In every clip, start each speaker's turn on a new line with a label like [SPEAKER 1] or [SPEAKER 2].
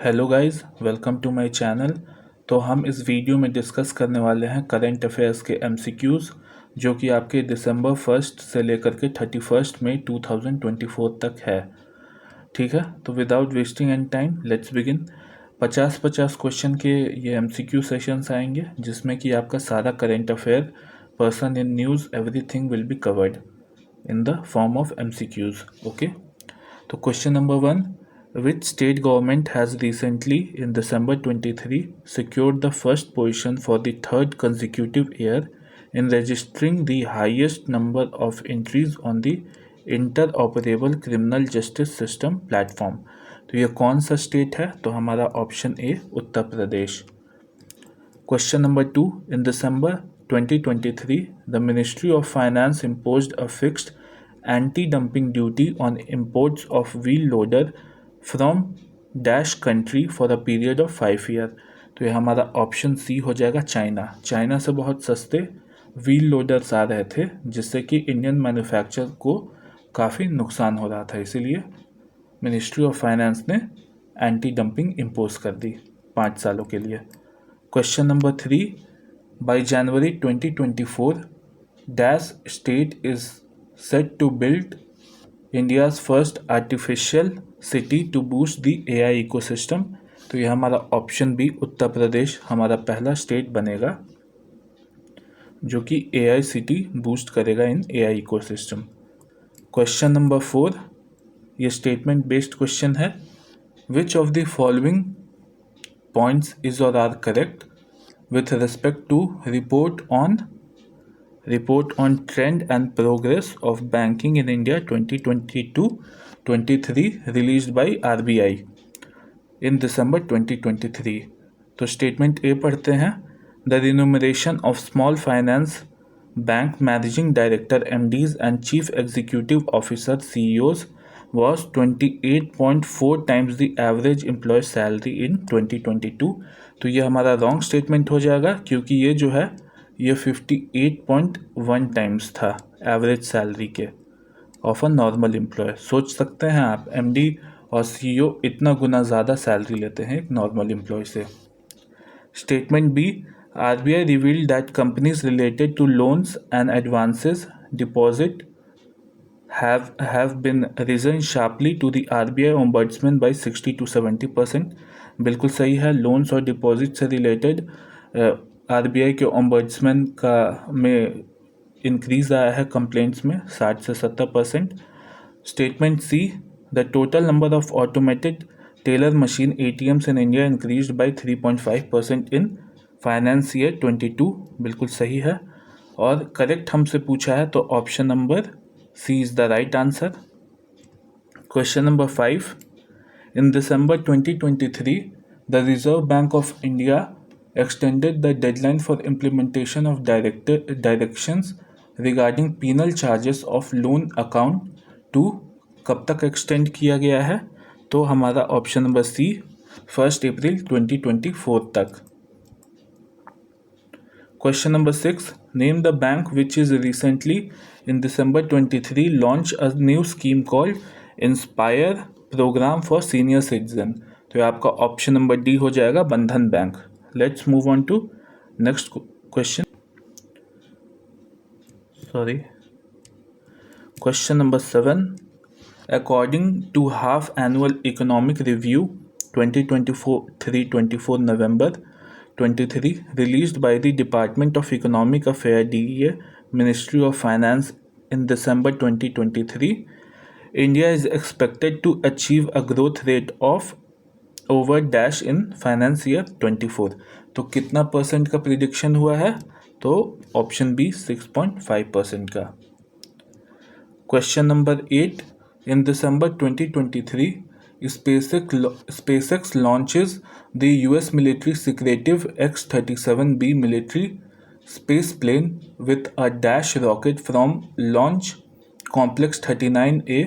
[SPEAKER 1] Hello guys, welcome to my channel. तो हम इस वीडियो में डिस्कस करने वाले हैं करंट अफेयर्स के एमसीक्यूज़ जो कि आपके दिसंबर 1 से लेकर के 31 मई 2024 तक है। ठीक है, तो without wasting any time let's begin. 50-50 question के ये एमसीक्यू सेशंस आएंगे जिसमें कि आपका सारा current affair, person in news, everything will be covered in the form of MCQs. Okay. तो question number 1, which state government has recently in December 23 secured the first position for the third consecutive year in registering the highest number of entries on the interoperable criminal justice system platform? तो ये कौन सा state है? तो हमारा option A Uttar Pradesh. Question number 2. In December 2023, the Ministry of Finance imposed a fixed anti-dumping duty on imports of wheel loader from dash country for a period of 5 years. तो ये हमारा ऑप्शन सी हो जाएगा चाइना। चाइना से बहुत सस्ते wheel loaders आ रहे थे जिससे कि इंडियन मैन्युफैक्चर को काफ़ी नुकसान हो रहा था, इसीलिए मिनिस्ट्री ऑफ फाइनेंस ने एंटी डंपिंग इम्पोज कर दी 5 सालों के लिए। Question number 3. By January 2024, Dash state is set to build India's first artificial city to boost the AI ecosystem. तो ये हमारा ऑप्शन बी उत्तर प्रदेश हमारा पहला स्टेट बनेगा जो कि AI सिटी बूस्ट करेगा इन AI इकोसिस्टम। क्वेश्चन नंबर 4, ये स्टेटमेंट बेस्ड क्वेश्चन है। Which of the following points is or are correct with respect to report on trend and progress of banking in India 2022-23 released by RBI in December 2023। तो statement A पढ़ते हैं। The remuneration of small finance bank managing director MDs and chief executive officer CEOs was 28.4 times the average employee salary in 2022। तो ये हमारा wrong statement हो जाएगा क्योंकि ये जो है ये 58.1 टाइम्स था एवरेज सैलरी के ऑफ अ नॉर्मल एम्प्लॉय। सोच सकते हैं आप, MD और CEO इतना गुना ज़्यादा सैलरी लेते हैं एक नॉर्मल एम्प्लॉय से। Statement B, RBI revealed that companies related to loans and advances deposit have been risen sharply to the RBI ombudsman by 60 to 70%। बिल्कुल सही है। लोन्स और डिपॉजिट से रिलेटेड RBI के ओम्बड्समैन का में इंक्रीज आया है कंप्लेंट्स में 60 से 70%। Statement C, the total number of automated teller machine ATMs in India increase by 3.5% in finance year 22। बिल्कुल सही है और करेक्ट हमसे पूछा है तो option number C is the right answer. Question number 5. In December 2023, the Reserve Bank of India extended the deadline for implementation of directions regarding penal charges of loan account to कब तक extend किया गया है? तो हमारा option number C 1 अप्रैल 2024 तक। Question number 6. Name the bank which is recently in December 23 launched a new scheme called Inspire Program for Senior Citizen। तो ये आपका ऑप्शन नंबर डी हो जाएगा Bandhan bank. Let's move on to next question. Question number 7. According to half annual economic review 2023-24 November 23 released by the Department of Economic Affairs DEA Ministry of Finance in December 2023, India is expected to achieve a growth rate of over dash in finance year 24। तो कितना percent का prediction हुआ है? तो option B 6.5% का। Question number 8. In December 2023, SpaceX launches the US military Secretive X-37B military space plane with a dash rocket from Launch Complex 39A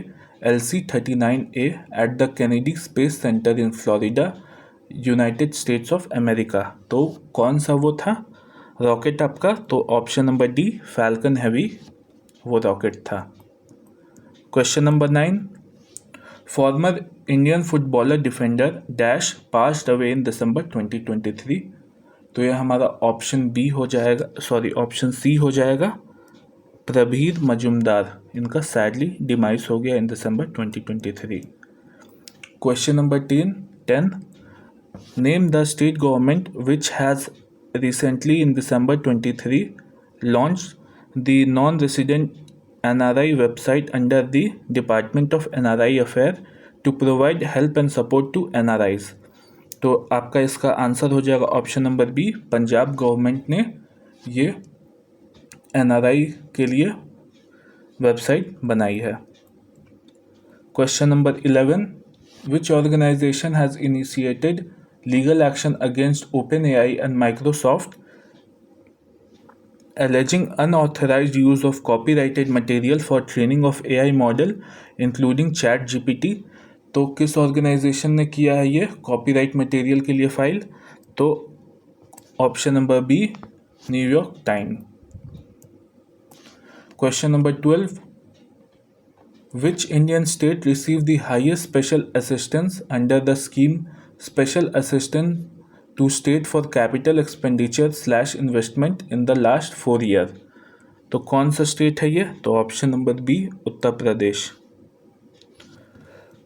[SPEAKER 1] LC-39A at the Kennedy Space Center in Florida, United States of America। तो कौन सा वो था rocket आपका? तो option number D Falcon Heavy वो rocket था। Question number 9. Former Indian footballer defender dash passed away in December 2023? तो यह हमारा ऑप्शन बी हो जाएगा, ऑप्शन सी हो जाएगा, प्रबीर मजुमदार। इनका सैडली डिमाइस हो गया इन December 2023। Question number 10, name the state government which has recently in December 23 launched the non-resident NRI website under the Department of NRI Affairs to provide help and support to NRIs। तो आपका इसका answer हो जाएगा option number B, Punjab government ने ये NRI के लिए website बनाई है। Question number 11, which organisation has initiated legal action against OpenAI and Microsoft alleging unauthorized use of copyrighted material for training of AI model including ChatGPT। तो किस organisation ने किया है ये कॉपीराइट मटेरियल के लिए फाइल? तो option number B, New York time. Question number 12, which Indian state received the highest special assistance under the scheme Special Assistance to State for Capital Expenditure/Investment in the last 4 years? तो कौन सा state है ये? तो option number B, Uttar Pradesh.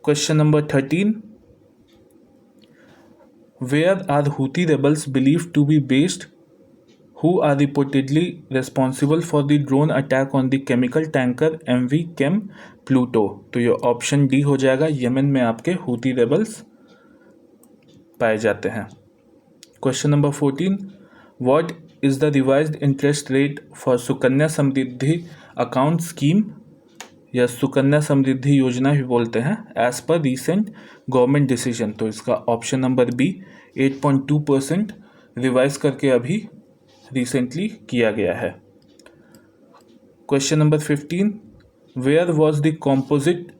[SPEAKER 1] Question number 13, where are Houthi rebels believed to be based who are reportedly responsible for the drone attack on the chemical tanker MV Chem Pluto? तो ये option D हो जाएगा, Yemen में आपके हुती rebels पाए जाते हैं। Question number 14, what is the revised interest rate for Sukanya Samriddhi account scheme, या सुकन्या समृद्धि योजना भी बोलते हैं, as per recent government decision? तो इसका ऑप्शन नंबर बी, 8.2% रिवाइज करके अभी रिसेंटली किया गया है। Question number 15, where was the composite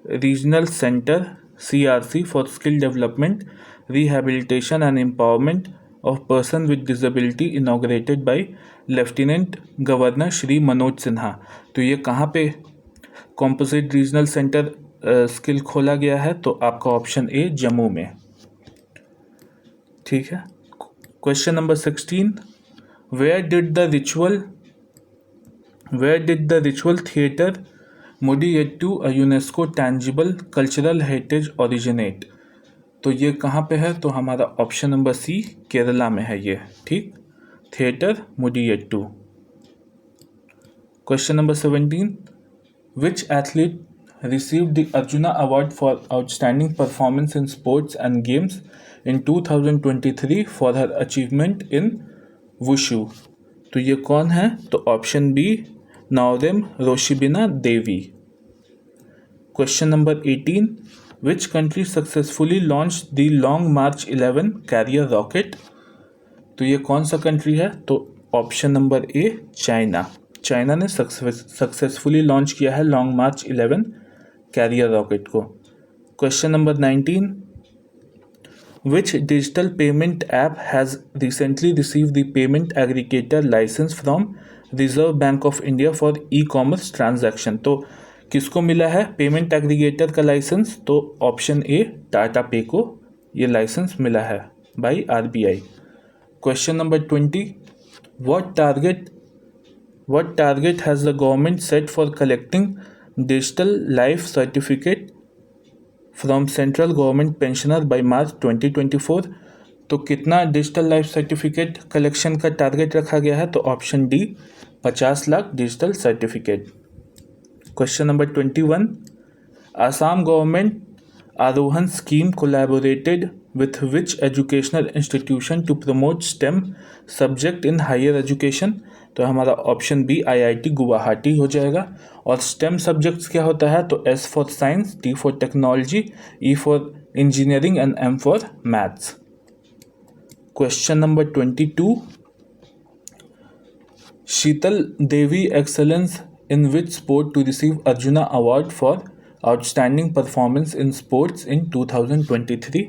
[SPEAKER 1] regional centre CRC for skill development rehabilitation and empowerment of person with disability inaugurated by lieutenant governor Shri Manoj Sinha? तो ये कहाँ पे कॉम्पोजिट रीजनल सेंटर स्किल खोला गया है? तो आपका ऑप्शन ए, जम्मू में। ठीक है। Question number 16, Where did the ritual theatre Mudiyettu, a UNESCO tangible cultural heritage, originate? तो ये कहाँ पे है? तो हमारा ऑप्शन नंबर सी, केरला में है ये। ठीक, theatre Mudiyettu. Question number 17, which athlete received the Arjuna Award for Outstanding Performance in Sports and Games in 2023 for her achievement in wushu? तो ये कौन है? तो option B, Naorem Roshibina Devi. Question number 18, which country successfully launch the Long March 11 carrier rocket? तो ये कौन सा country है? तो option number A, China. China ने सक्सेसफुली लॉन्च किया है लॉन्ग मार्च 11 कैरियर रॉकेट को। Question number 19, Which digital payment app has recently received the payment aggregator license from Reserve Bank of India for e-commerce transaction? तो किसको मिला है payment aggregator का licence? तो ऑप्शन ए, टाटा पे को ये licence मिला है by RBI। Question number 20, what target has the government set for collecting digital life certificate from central government pensioner by March 2024? तो कितना डिजिटल लाइफ सर्टिफिकेट कलेक्शन का target रखा गया है? तो option D, 50 lakh digital certificate. Question number 21, Assam government Arohan scheme collaborated with which educational institution to promote STEM subject in higher education? तो हमारा option B, IIT Guwahati हो जाएगा। और स्टेम सब्जेक्ट्स क्या होता है? तो S for science, T for technology, E for engineering and M for maths. Question number 22, Sheetal Devi excellence in which sport to receive Arjuna award for outstanding performance in sports in 2023?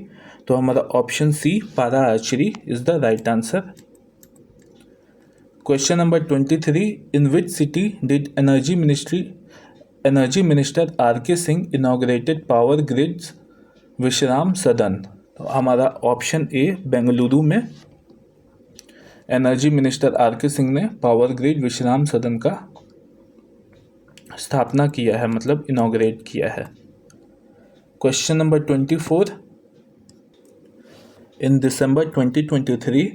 [SPEAKER 1] तो हमारा option C, para archery is the right answer. Question number 23, in which city did energy minister R.K. Singh inaugurated power grids Vishram Sadan, तो हमारा option A Bengaluru में energy minister are के सिंह ने power grid विश्राम सदन का स्थापना किया है, मतलब इनॉग्रेट किया है। Question number 24, in December 2023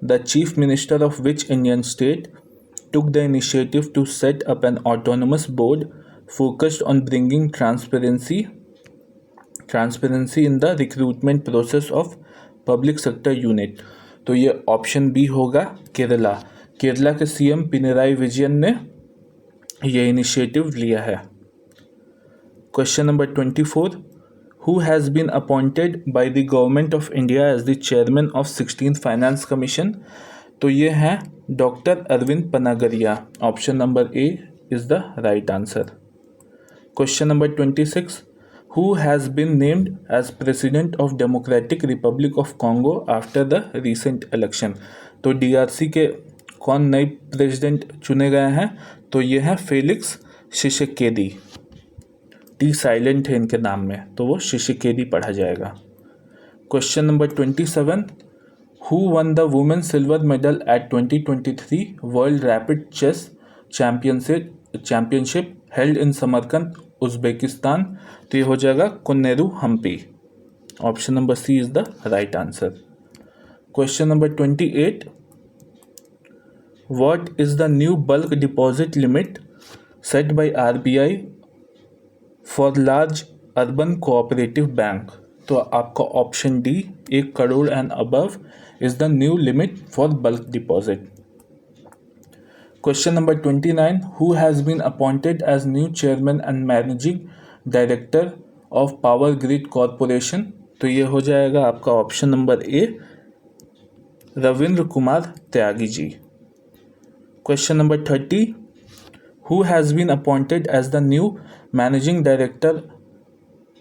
[SPEAKER 1] the chief minister of which Indian state took the initiative to set up an autonomous board focused on bringing transparency in the recruitment process of public sector unit। तो ये option B होगा केरला। केरला के CM Pinarayi Vijayan ने ये initiative लिया है। Question number 24, who has been appointed by the government of India as the chairman of 16th Finance Commission? तो ये हैं doctor Arvind Panagariya. Option number A is the right answer. Question number 26, who has been named as president of Democratic Republic of Congo after the recent election? तो DRC के कौन नए president चुने गए हैं? तो ये हैं फेलिक्स शिशेकेदी। टी साइलेंट है इनके नाम में, तो वो शिशेकेदी पढ़ा जाएगा। Question number 27, Who won the women's silver medal at 2023 World Rapid Chess Championship held in Samarkand, Uzbekistan? तो ये हो जाएगा Koneru Humpy. Option number C is the right answer. Question number 28, What is the new bulk deposit limit set by RBI for large urban cooperative bank? तो आपका option D 1 crore and above is the new limit for bulk deposit. Question number 29, who has been appointed as new chairman and managing director of Power Grid Corporation? तो ये हो जाएगा आपका option number A Ravindra Kumar Tyagi ji. Question number 30, who has been appointed as the new managing director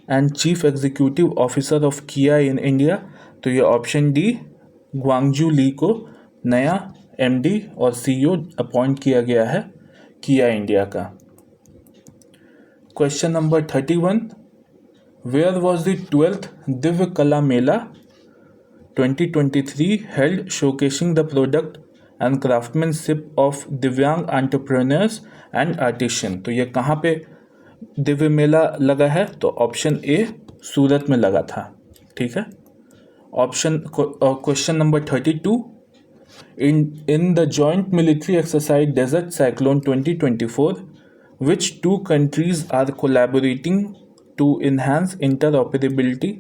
[SPEAKER 1] and chief executive officer of Kia in India? तो ये option D Gwangju ली को नया MD और सीईओ अपॉइंट किया गया है किया इंडिया का। Question number 31, where was the 12th Divya Kala Mela 2023 held showcasing the product and craftsmanship of Divyang entrepreneurs and artisan? तो ये कहाँ पे दिव्य मेला लगा है? तो ऑप्शन ए सूरत में लगा था। ठीक है। Question number 32, in the joint military exercise Desert Cyclone 2024 which two countries are collaborating to enhance interoperability?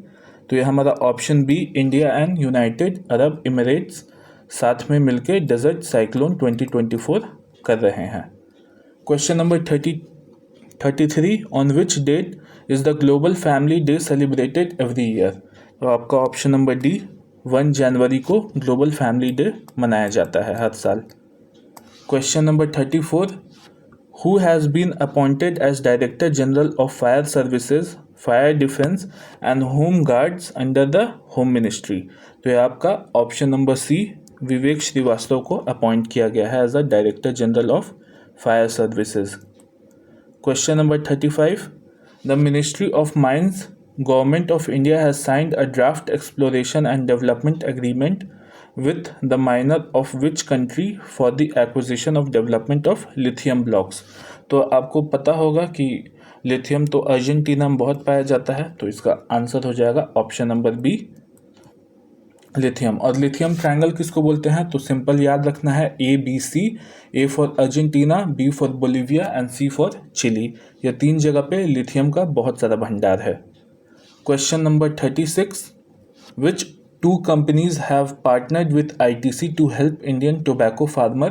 [SPEAKER 1] तो ये हमारा option B India and United Arab Emirates साथ में मिलकर डेजर्ट साइक्लोन 2024 कर रहे हैं। Question number 33, on which date is the global family day celebrated every year? तो आपका ऑप्शन नंबर डी 1 जनवरी को ग्लोबल फैमिली डे मनाया जाता है हर साल। Question number 34, who has been appointed as director general of fire services, fire defence and home guards under the home ministry? तो ये आपका option number C Vivek Srivastava को अपॉइंट किया गया है as a director general of fire services. Question number 35, the ministry of mines Government of India has signed a draft exploration and development agreement with the miner of which country for the acquisition of development of lithium blocks? तो आपको पता होगा कि lithium तो Argentina में बहुत पाया जाता है, तो इसका आंसर हो जाएगा ऑप्शन नंबर बी लिथियम। और लिथियम ट्रायंगल किसको बोलते हैं? तो सिंपल याद रखना है ABC, A for Argentina, B for Bolivia and C for Chile. ये 3 जगह पे लिथियम का बहुत ज़्यादा भंडार है। Question number 36, which two companies have partnered with ITC to help Indian tobacco farmer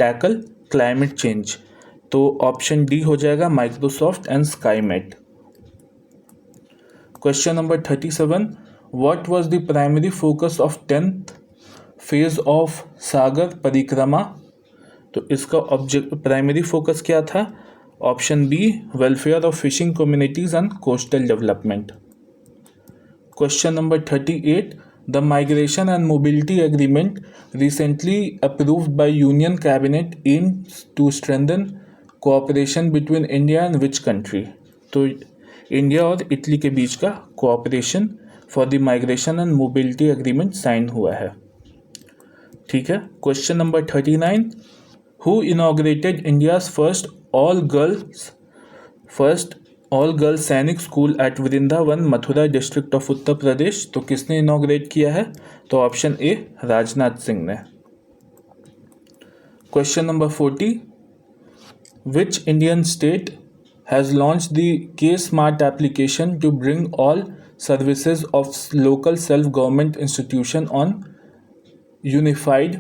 [SPEAKER 1] tackle climate change? तो ऑप्शन डी हो जाएगा Microsoft and Skymet. Question number 37, what was the primary focus of 10th phase of Sagar Parikrama? तो इसका primary focus क्या था? Option B welfare of fishing communities and coastal development. Question number 38, the Migration and Mobility Agreement recently approved by Union Cabinet aims to strengthen cooperation between India and which country? तो India और Italy के बीच का cooperation for the migration and mobility agreement sign हुआ है। ठीक है। Question number 39, who inaugurated India's first all girls Sainik school at Vrindavan Mathura district of Uttar Pradesh? तो किसने इनॉग्रेट किया है? तो ऑप्शन ए राजनाथ सिंह ने। Question number 40, which Indian state has launched the K-Smart application to bring all services of local self-government institution on unified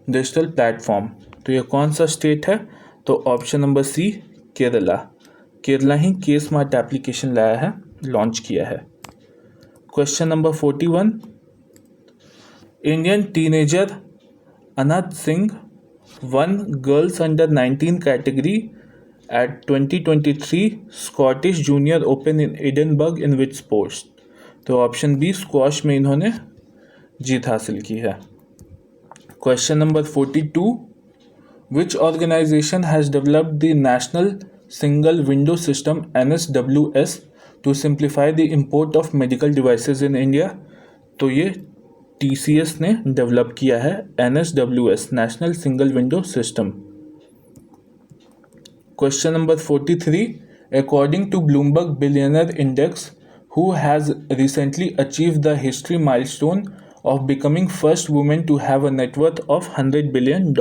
[SPEAKER 1] digital platform? तो ये कौन सा स्टेट है? तो option number C Kerala. Kerala ही K-Smart एप्लीकेशन लाया है, लॉन्च किया है। Question number 41, Indian teenager Anahat Singh won girls under 19 category at 2023 Scottish junior open in Edinburgh in which sports? तो ऑप्शन बी स्क्वॉश में इन्होंने जीत हासिल की है। Question number 42, which organisation has developed the national single window system NSWS to simplify the import of medical devices in India? तो ये TCS ने डेवलप किया है NSWS, national single window system. Question number 43, according to Bloomberg Billionaire Index, who has recently achieved the history milestone of becoming first woman to have a net worth of $100 billion?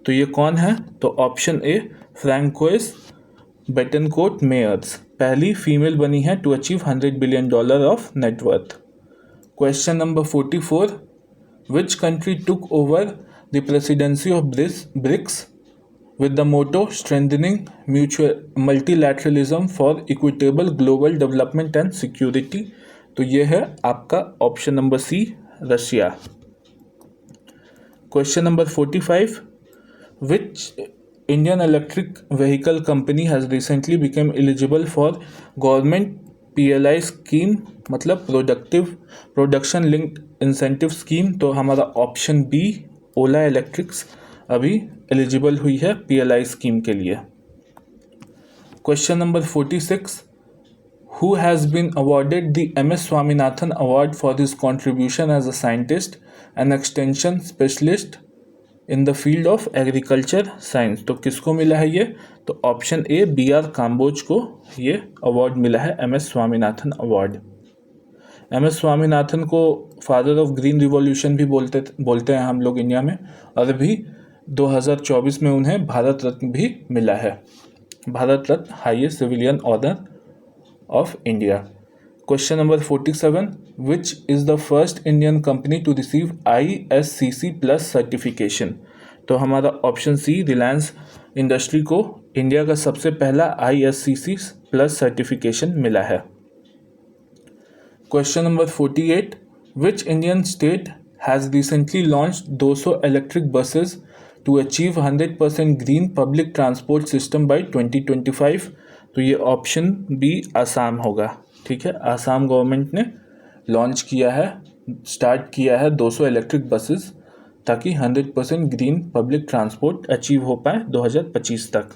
[SPEAKER 1] तो ये कौन है? तो option A Francoise Bettencourt Meyers, पहली female बनी है to achieve $100 billion of net worth. Question number 44, which country took over the presidency of BRICS with the motto strengthening multilateralism for equitable global development and security? तो ये है आपका option number C Russia. Question number 45, which Indian electric vehicle company has recently become eligible for government PLI scheme, मतलब production linked incentive scheme? तो हमारा option B Ola electrics अभी eligible हुई है PLI स्कीम के लिए। Question number 46, who has been awarded the MS Swaminathan award for his contribution as a scientist and extension specialist in the field of agriculture science? तो किसको मिला है ये? तो ऑप्शन ए BR काम्बोज को ये अवार्ड मिला है, MS Swaminathan award. MS Swaminathan को फादर ऑफ ग्रीन रिवॉल्यूशन भी बोलते हैं हम लोग इंडिया में, और अभी 2024 में उन्हें भारत रत्न भी मिला है, Bharat Ratna highest civilian order of India. Question number 47, which is the first Indian company to receive ISCC plus certification? तो हमारा ऑप्शन सी रिलायंस इंडस्ट्री को इंडिया का सबसे पहला ISCC प्लस सर्टिफिकेशन मिला है। Question number 48, which Indian state has recently launched 200 electric buses to achieve 100% green public transport system by 2025? तो ये ऑप्शन बी आसाम होगा। ठीक है, आसाम गवर्नमेंट ने लॉन्च किया है, स्टार्ट किया है 200 इलेक्ट्रिक बसेस ताकि 100% ग्रीन पब्लिक ट्रांसपोर्ट अचीव हो पाए 2025 तक।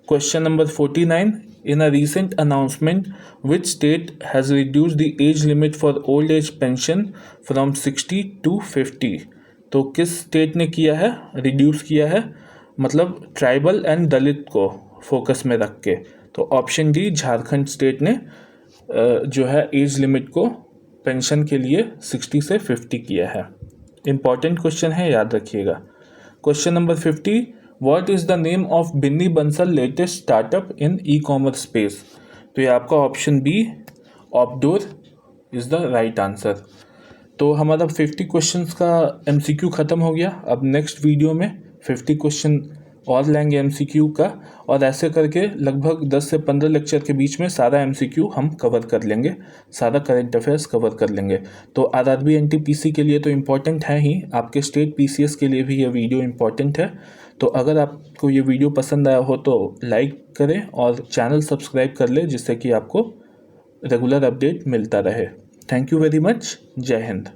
[SPEAKER 1] Question number 49, in a recent announcement which state has reduced the age limit for old age pension from 60 to 50? तो किस स्टेट ने किया है, रिड्यूस किया है, मतलब ट्राइबल एंड दलित को फोकस में रख के? तो ऑप्शन डी झारखंड स्टेट ने जो है एज लिमिट को पेंशन के लिए 60 से 50 किया है। इम्पॉर्टेंट क्वेश्चन है, याद रखिएगा। Question number 50, what is the name of Binny Bansal latest startup in e-commerce space? तो ये आपका option B OppDoor is the right answer. तो हमारा 50 क्वेश्चंस का MCQ ख़त्म हो गया। अब नेक्स्ट वीडियो में 50 क्वेश्चन और लेंगे MCQ का, और ऐसे करके लगभग 10 से 15 लेक्चर के बीच में सारा MCQ हम कवर कर लेंगे, सारा करंट अफेयर्स कवर कर लेंगे। तो RRB NTPC के लिए तो इम्पॉर्टेंट है ही, आपके स्टेट PCS के लिए भी ये वीडियो इम्पॉर्टेंट है। तो अगर आपको ये वीडियो पसंद आया हो तो लाइक करें और चैनल सब्सक्राइब कर लें, जिससे कि आपको रेगुलर अपडेट मिलता रहे। Thank you very much. जय हिंद।